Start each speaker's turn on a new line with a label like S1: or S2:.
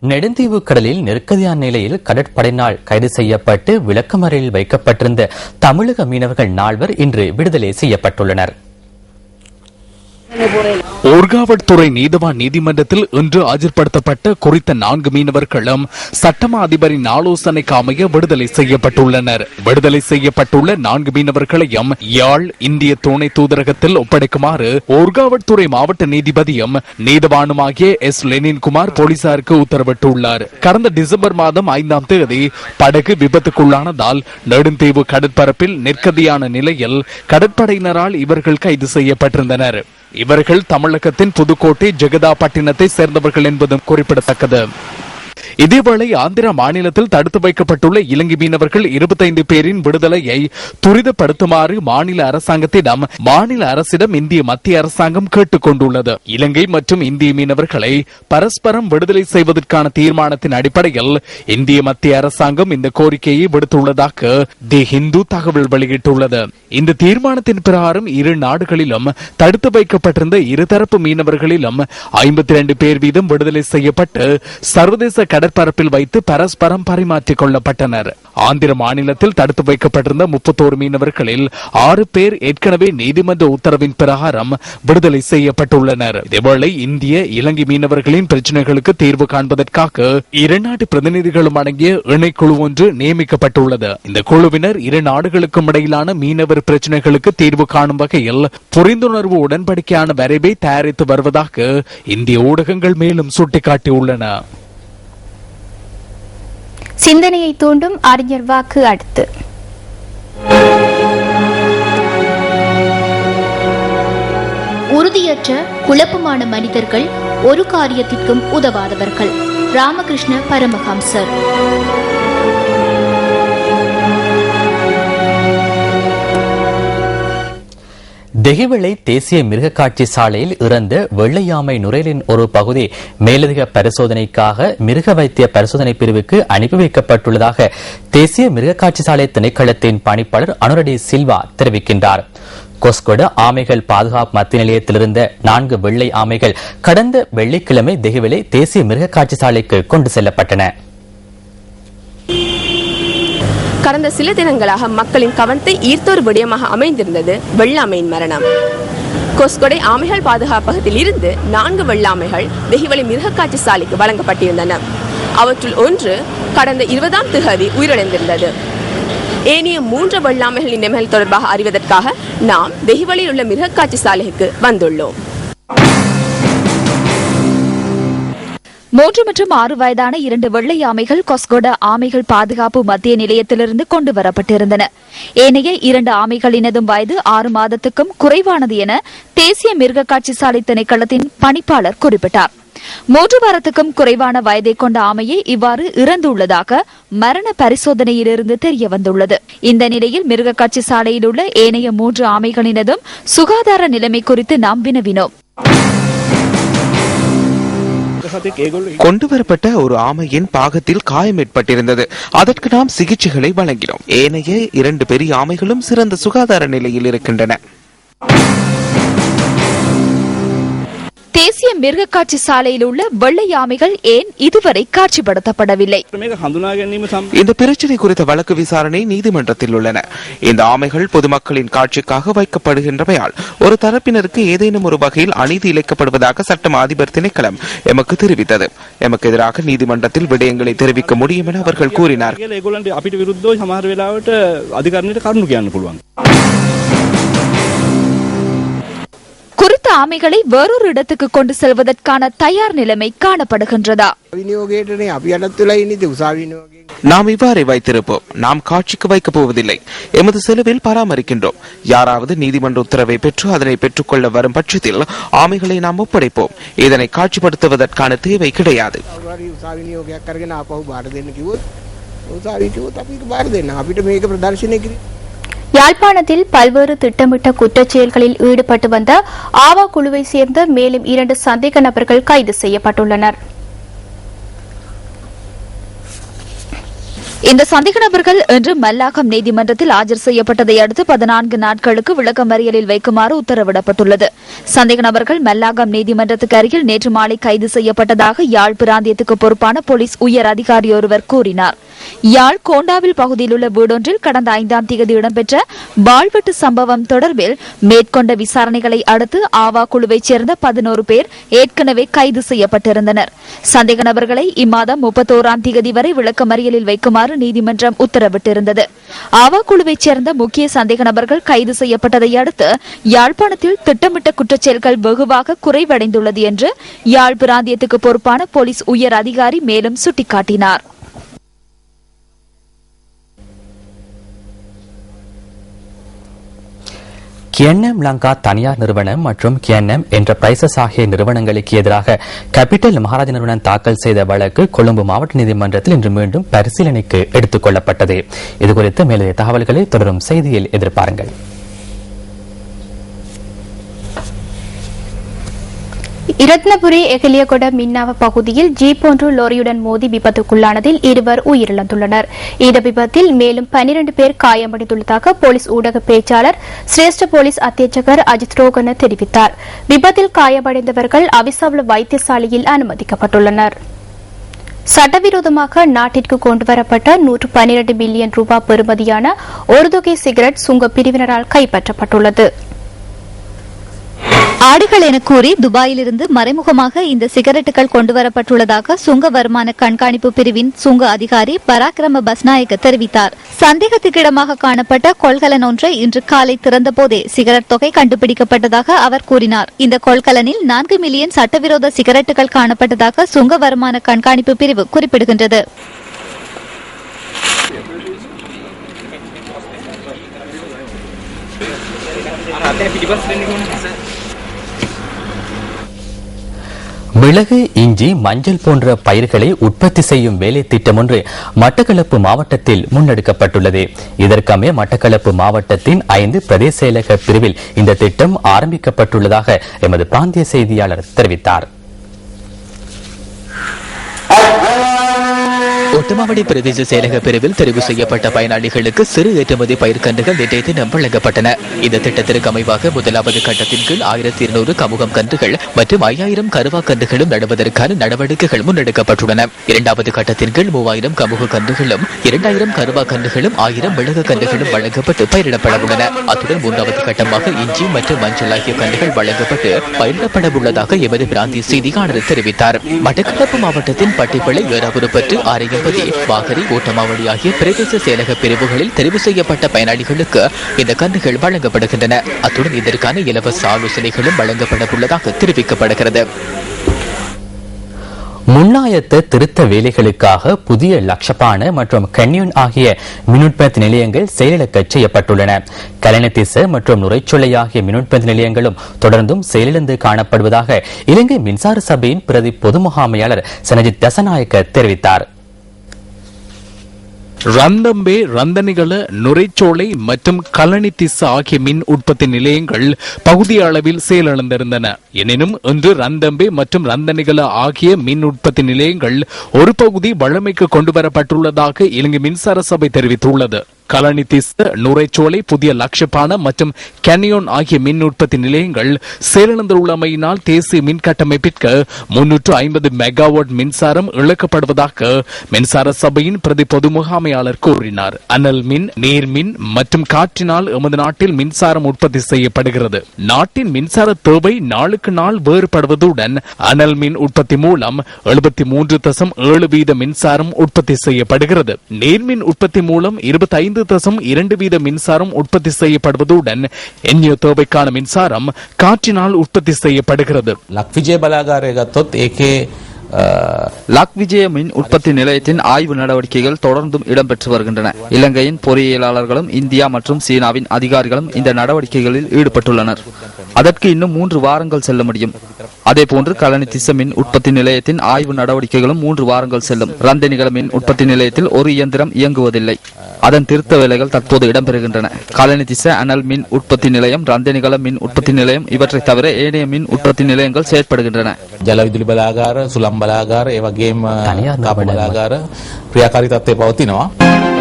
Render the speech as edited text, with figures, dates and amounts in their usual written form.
S1: நெடுந்தீவு கடலில் நெருக்கடியான நிலையில் கடற்படையினால் கைது செய்யப்பட்டு விளக்கமறையில் வைக்கப்பட்டிருந்த தமிழக மீனவர்கள் 4 இன்று விடுதலை செய்யப்பட்டுள்ளனர்.
S2: ஊர்காவல்துறை நீதவான் நீதிமன்றத்தில் இன்று ஆஜர்படுத்தப்பட்ட குறித்த 4 மீனவர்களும் சட்டமா அதிபரின் ஆலோசனைக்கு அமைய விடுதலை செய்யப்பட்டுள்ளனர். விடுதலை செய்யப்பட்டுள்ள 4 மீனவர்களையும் யாழ் இந்திய துணை தூதரகத்தில் ஒப்படைக்குமாறு ஊர்காவல்துறை மாவட்ட நீதிபதியும் நீதவானுமாகிய எஸ் லெனின்குமார் போலீசாருக்கு உத்தரவிட்டுள்ளார். கடந்த டிசம்பர் மாதம் 5ஆம் தேதி படகு விபத்துக்குள்ளானதால் நெடுந்தீவு கடற்பரப்பில் நெருக்கடியான நிலையில் கடற்படையினரால் இவர்கள் கைது செய்யப்பட்டிருந்தனர். இவர்கள் தமிழகத்தின் புதுக்கோட்டை ஜெகதாப்பட்டினத்தை சேர்ந்தவர்கள் என்பதும் குறிப்பிடத்தக்கது. இதேவேளை ஆந்திர மாநிலத்தில் தடுத்து வைக்கப்பட்டுள்ள இலங்கை மீனவர்கள் 25 பேரின் விடுதலையை துரிதப்படுத்துமாறு மாநில அரசிடம் இந்திய மத்திய அரசாங்கம் கேட்டுக் கொண்டுள்ளது. இலங்கை மற்றும் இந்திய மீனவர்களை பரஸ்பரம் விடுதலை செய்வதற்கான தீர்மானத்தின் அடிப்படையில் இந்திய மத்திய அரசாங்கம் இந்த கோரிக்கையை விடுத்துள்ளதாக தி ஹிந்து தகவல் வெளியிட்டுள்ளது. இந்த தீர்மானத்தின் பிரகாரம் இரு நாடுகளிலும் தடுத்து வைக்கப்பட்டிருந்த இருதரப்பு மீனவர்களிலும் 52 பேர் வீதம் விடுதலை செய்யப்பட்டு சர்வதேச கடற்பரப்பில் வைத்து பரஸ்பரம் பரிமாற்றிக் கொள்ளப்பட்டனர். ஆந்திர மாநிலத்தில் தடுத்து வைக்கப்பட்டிருந்த 31 மீனவர்களில் 6 பேர் ஏற்கனவே நீதிமன்ற உத்தரவின் பிரகாரம் விடுதலை செய்யப்பட்டுள்ளனர். இதேவேளை இந்திய இலங்கை மீனவர்களின் பிரச்சனைகளுக்கு தீர்வு காண்பதற்காக 2 நாட்டு பிரதிநிதிகளும் அடங்கிய இணைக்குழு ஒன்று நியமிக்கப்பட்டுள்ளது. இந்த குழுவினர் 2 நாடுகளுக்கும் இடையிலான மீனவர் பிரச்சனைகளுக்கு தீர்வு காணும் வகையில் புரிந்துணர்வு உடன்படிக்கையான வரைவை தயாரித்து வருவதாக இந்திய ஊடகங்கள் மேலும் சுட்டிக்காட்டியுள்ளன.
S3: சிந்தனையை தூண்டும் அறிஞர் வாக்கு அடுத்து. உறுதியற்ற குழப்பமான மனிதர்கள் ஒரு காரியத்திற்கும் உதவாதவர்கள். ராமகிருஷ்ண பரமஹம்சர்.
S1: தெஹிவளை தேசிய மிருகக்காட்சி சாலையில் இறந்த வெள்ளையாமை நுரையலின் ஒரு பகுதி மேலதிக பரிசோதனைக்காக மிருக வைத்திய பரிசோதனை பிரிவுக்கு அனுப்பி வைக்கப்பட்டுள்ளதாக தேசிய மிருகக்காட்சி சாலை திணைக்களத்தின் பணிப்பாளர் அனுரடி சில்வா தெரிவிக்கின்றார். கொஸ்கொட ஆமைகள் பாதுகாப்பு மத்திய நிலையத்திலிருந்த 4 வெள்ளை ஆமைகள் கடந்த வெள்ளிக்கிழமை தெஹிவளை தேசிய மிருகக்காட்சி சாலைக்கு கொண்டு செல்லப்பட்டன.
S4: கடந்த சில தினங்களாக மக்களின் கவனத்தை ஈர்த்த ஒரு விடயமாக அமைந்திருந்தது வெள்ளாமையின் மரணம். கொஸ்கொடை ஆமைகள் பாதுகாப்பகத்தில் இருந்து 4 வெள்ளாமைகள் தெஹிவளை மிருகக்காட்சி சாலைக்கு வழங்கப்பட்டிருந்தன. அவற்றுள் ஒன்று கடந்த 20ஆம் தேதி உயிரிழந்திருந்தது. ஏனைய 3 வெள்ளாமைகளின் நிலைமைகள் தொடர்பாக அறிவதற்காக நாம் தெஹிவளையில் உள்ள மிருகக்காட்சி சாலைக்கு வந்துள்ளோம்.
S5: 3 மற்றும் 6 வயதான 2 வெள்ளை ஆமைகள் கொஸ்கொட ஆமைகள் பாதுகாப்பு மத்திய நிலையத்திலிருந்து கொண்டு வரப்பட்டிருந்தன. ஏனைய 2 ஆமைகளினதும் வயது 6 மாதத்துக்கும் குறைவானது என தேசிய மிருகக்காட்சி சாலை திணைக்களத்தின் பணிப்பாளர் குறிப்பிட்டார். 3 வாரத்துக்கும் குறைவான வயதை கொண்ட ஆமையை இவ்வாறு இறந்துள்ளதாக மரண பரிசோதனையிலிருந்து தெரிய வந்துள்ளது. இந்த நிலையில் மிருகக்காட்சி சாலையில் உள்ள ஏனைய 3 ஆமைகளினதும் சுகாதார நிலைமை குறித்து நாம் வினவினோம்.
S6: கொண்டுவரப்பட்ட ஒரு ஆமையின் பாகத்தில் காயம் ஏற்பட்டிருந்தது. அதற்கு நாம் சிகிச்சைகளை வழங்கினோம். ஏனைய 2 பெரிய ஆமைகளும் சிறந்த சுகாதார நிலையில் இருக்கின்றன.
S5: தேசிய மிருகக்காட்சி சாலையில் உள்ள வெள்ளை ஆமைகள் ஏன் இதுவரை காட்சிப்படுத்தப்படவில்லை?
S6: இந்த பிரச்சனை குறித்த வழக்கு விசாரணை நீதிமன்றத்தில் உள்ளன. இந்த ஆமைகள் பொதுமக்களின் காட்சிக்காக வைக்கப்படுகின்றமையால் ஒரு தரப்பினருக்கு ஏதேனும் ஒரு வகையில் அநீதி இழைக்கப்படுவதாக சட்டம் அதிபர் திணைக்களம் எமக்கு தெரிவித்தது. எமக்கு எதிராக நீதிமன்றத்தில் விடயங்களை தெரிவிக்க முடியும் என அவர்கள் கூறினார்.
S5: குறித்த ஆமைகளை வேறொரு இடத்துக்கு கொண்டு செல்வதற்கான தயார் நிலைமை காணப்படுகின்றதா?
S6: நாம் இவ்வாறே வைத்திருப்போம். நாம் காட்சிக்கு வைக்கப் போவதில்லை. எமது செலவில் பராமரிக்கின்றோம். யாராவது நீதிமன்ற உத்தரவை பெற்று அதனை பெற்றுக்கொள்ள வரும் பட்சத்தில் ஆமைகளை நாம் ஒப்படைப்போம். இதனை காட்சிப்படுத்துவதற்கான தேவை கிடையாது.
S3: யாழ்ப்பாணத்தில் பல்வேறு திட்டமிட்ட குற்றச்செயல்களில் ஈடுபட்டு வந்த ஆவா குழுவை சேர்ந்த மேலும் 2 சந்தேக நபர்கள் கைது செய்யப்பட்டுள்ளனர்.
S5: இந்த சந்தேக நபர்கள் இன்று மல்லாகம் நீதிமன்றத்தில் ஆஜர் செய்யப்பட்டதை அடுத்து 14 நாட்களுக்கு விளக்கமறியலில் வைக்குமாறு உத்தரவிடப்பட்டுள்ளது. சந்தேக நபர்கள் மல்லாகம் நீதிமன்றத்துக்கு அருகில் நேற்று மாலை கைது செய்யப்பட்டதாக யாழ் பிராந்தியத்துக்கு பொறுப்பான போலீஸ் உயர் அதிகாரி ஒருவர் கூறினார். யாழ் கோண்டாவில் பகுதியில் உள்ள வீடொன்றில் கடந்த 5ஆம் தேதி இடம்பெற்ற வாழ்வெட்டு சம்பவம் தொடர்பில் மேற்கொண்ட விசாரணைகளை அடுத்து ஆவா குழுவைச் சேர்ந்த 11 பேர் ஏற்கனவே கைது செய்யப்பட்டிருந்தனர். சந்தேக நபர்களை இம்மாதம் 31ஆம் தேதி வரை விளக்கமறியலில் வைக்குமாறு நீதிமன்றம் உத்தரவிட்டிருந்தது. ஆவா குழுவைச் சேர்ந்த முக்கிய சந்தேக நபர்கள் கைது செய்யப்பட்டதை அடுத்து யாழ்ப்பாணத்தில் திட்டமிட்ட குற்றச்செயல்கள் வெகுவாக குறைவடைந்துள்ளது என்று யாழ் பிராந்தியத்துக்கு பொறுப்பான போலீஸ் உயர் அதிகாரி மேலும் சுட்டிக்காட்டினார்.
S1: கிஎன்எம் லங்கா தனியார் நிறுவனம் மற்றும் கிஎன்எம் என்டர்பிரைசஸ் ஆகிய நிறுவனங்களுக்கு எதிராக கேபிட்டல் மகாராஜ நிறுவனம் தாக்கல் செய்த வழக்கு கொழும்பு மாவட்ட நீதிமன்றத்தில் இன்று மீண்டும் பரிசீலனைக்கு எடுத்துக் கொள்ளப்பட்டது. இதுகுறித்து மேலதிக தகவல்களை தொடரும் செய்தியில் எதிர்பாருங்கள்.
S3: இரத்னபுரி எகலியகொட மின்னாவ பகுதியில் ஜீப் ஒன்று லோரியுடன் மோதி விபத்துக்குள்ளானதில் 2 உயிரிழந்துள்ளனர். இந்த விபத்தில் மேலும் 12 பேர் காயமடைந்துள்ளதாக போலீஸ் ஊடக பேச்சாளர் சிரேஷ்ட போலீஸ் அத்தியட்சகர் அஜித் ரோகன தெரிவித்தார். விபத்தில் காயமடைந்தவர்கள் அவிசாவள வைத்தியசாலையில் அனுமதிக்கப்பட்டுள்ளனர். சட்டவிரோதமாக நாட்டிற்கு கொண்டுவரப்பட்ட 112 மில்லியன் ரூபாய் பெறுமதியான ஒரு தொகை சிகரெட் சுங்க பிரிவினரால் கைப்பற்றப்பட்டுள்ளது.
S7: ஆடுகள் என கூறி துபாயிலிருந்து மறைமுகமாக இந்த சிகரெட்டுகள் கொண்டுவரப்பட்டுள்ளதாக சுங்க வருமான கண்காணிப்பு பிரிவின் சுங்க அதிகாரி பராக்கிரம பஸ்நாயக்க தெரிவித்தார். சந்தேகத்துக்கிடமாக காணப்பட்ட கொள்கலன் ஒன்றை இன்று காலை திறந்தபோதே சிகரெட் தொகை கண்டுபிடிக்கப்பட்டதாக அவர் கூறினார். இந்த கொள்கலனில் 4 மில்லியன் சட்டவிரோத சிகரெட்டுகள் காணப்பட்டதாக சுங்க வருமான கண்காணிப்பு பிரிவு குறிப்பிடுகின்றது.
S1: மிளகு, இஞ்சி, மஞ்சள் போன்ற பயிர்களை உற்பத்தி செய்யும் வேலை திட்டம் ஒன்று மட்டக்களப்பு மாவட்டத்தில் முன்னெடுக்கப்பட்டுள்ளது. இதற்கமைய மட்டக்களப்பு மாவட்டத்தின் 5 பிரதேச செயலக பிரிவில் இந்த திட்டம் ஆரம்பிக்கப்பட்டுள்ளதாக எமது பிராந்திய செய்தியாளர் தெரிவித்தார்.
S8: ஒட்டமாவடி பிரதேச செயலக பிரிவில் தெரிவு செய்யப்பட்ட பயனாளிகளுக்கு சிறு ஏற்றுமதி பயிர்க்கன்றுகள் நேற்றைய தினம் வழங்கப்பட்டன. இந்த திட்டத்திற்கு அமைவாக முதலாவது கட்டத்தின் கீழ் 1200 கமுகம் கன்றுகள் மற்றும் 5000 கருவா கன்றுகளும் நடுவதற்கான நடவடிக்கைகள் முன்னெடுக்கப்பட்டுள்ளன. இரண்டாவது கட்டத்தின் கீழ் 3000 கமுக கன்றுகளும் 2000 கருவா கன்றுகளும் 1000 மிளகு கன்றுகளும் வழங்கப்பட்டு பயிரிடப்பட உள்ளன. அத்துடன் மூன்றாவது கட்டமாக இஞ்சி மற்றும் மஞ்சள் ஆகிய கன்றுகள் வழங்கப்பட்டு பயிரிடப்பட உள்ளதாக எமது பிராந்திய செய்தியாளர் தெரிவித்தார். மட்டக்களப்பு மாவட்டத்தின் பட்டிப்பளை, ஏறாபுரப்பற்று, ஆரையம்பதி, வாகரி, ஓட்டமாவடி ஆகிய பிரதேச செயலக பிரிவுகளில் தெரிவு செய்யப்பட்ட பயனாளிகளுக்கு இந்த கன்றுகள் வழங்கப்படுகின்றன. அத்துடன் இதற்கான இலவச ஆலோசனைகளும் வழங்கப்பட உள்ளதாக தெரிவிக்கப்படுகிறது.
S1: முன்னாயத்த திருத்த வேலைகளுக்காக புதிய லக்ஷபான மற்றும் கன்யூன் ஆகிய மின்னுற்பத்தி நிலையங்கள் செயலிழக்க செய்யப்பட்டுள்ளன. கலனதிச மற்றும் நுரைச்சொலை ஆகிய மின்னுற்பத்தி நிலையங்களும் தொடர்ந்தும் செயலிழந்து காணப்படுவதாக இலங்கை மின்சார சபையின் பிரதி பொது முகாமையாளர் சனஜித் தசநாயக்க தெரிவித்தார்.
S2: ரந்தம்பே, ரந்தனிகள, நுரைச்சோலை மற்றும் கலனிதிச ஆகிய மின் உற்பத்தி நிலையங்கள் பகுதி அளவில் செயலிழந்திருந்தன. எனினும் இன்று ரந்தம்பே மற்றும் ரந்தனிகள ஆகிய மின் உற்பத்தி நிலையங்கள் ஒரு பகுதி வழமைக்கு கொண்டுவரப்பட்டுள்ளதாக இலங்கை மின்சார சபை தெரிவித்துள்ளது. கலனிதிச, நுரைச்சோலை, புதிய லக்ஷபான மற்றும் கேனியோன் ஆகிய மின் உற்பத்தி நிலையங்கள் செயலிழந்துள்ளமையினால் தேசிய மின் கட்டமைப்பிற்கு 350 மெகாவாட் மின்சாரம் இழக்கப்படுவதாக மின்சார சபையின் பிரதி பொது முகாமையாளர் கூறினார். அனல் மின், நீர்மின் மற்றும் காற்றினால் எமது நாட்டில் மின்சாரம் உற்பத்தி செய்யப்படுகிறது. நாட்டின் மின்சார தேவை நாளுக்கு நாள் வேறுபடுவதுடன் அனல் மின் உற்பத்தி மூலம் 73.7% மின்சாரம் உற்பத்தி செய்யப்படுகிறது. நீர்மின் உற்பத்தி மூலம் 25.2% மின்சாரம் உற்பத்தி செய்யப்படுவதுடன் எண்ணிய தேவைக்கான மின்சாரம் காற்றினால் உற்பத்தி செய்யப்படுகிறது.
S9: லாக் விஜய மின் உற்பத்தி நிலையத்தின் ஆய்வு நடவடிக்கைகள் தொடர்ந்தும் இடம்பெற்று வருகின்றன. இலங்கையின் பொறியியலாளர்களும் இந்தியா மற்றும் சீனாவின் அதிகாரிகளும் இந்த நடவடிக்கைகளில் ஈடுபட்டுள்ளனர். அதற்கு இன்னும் 3 வாரங்கள் செல்ல முடியும். அதேபோன்று கலனிதிஸ்ஸ மின் உற்பத்தி நிலையத்தின் ஆய்வு நடவடிக்கைகளும் 3 வாரங்கள் செல்லும். ரந்தனிகள மின் உற்பத்தி நிலையத்தில் ஒரு இயந்திரம் இயங்குவதில்லை. அதன் திருத்த வேலைகள் தற்போது இடம்பெறுகின்றன. கலனிதிஸ்ஸ அனல் மின் உற்பத்தி நிலையம், ரந்தனிகள மின் உற்பத்தி நிலையம் இவற்றை தவிர ஏனைய மின் உற்பத்தி நிலையங்கள் செயற்படுகின்றன.
S10: ජලවිදුලි බලාගාර, සුළං බලාගාර, ඒ වගේම කාබ බලාගාර ක්‍රියාකාරී තත්ත්වයේ පවතිනවා.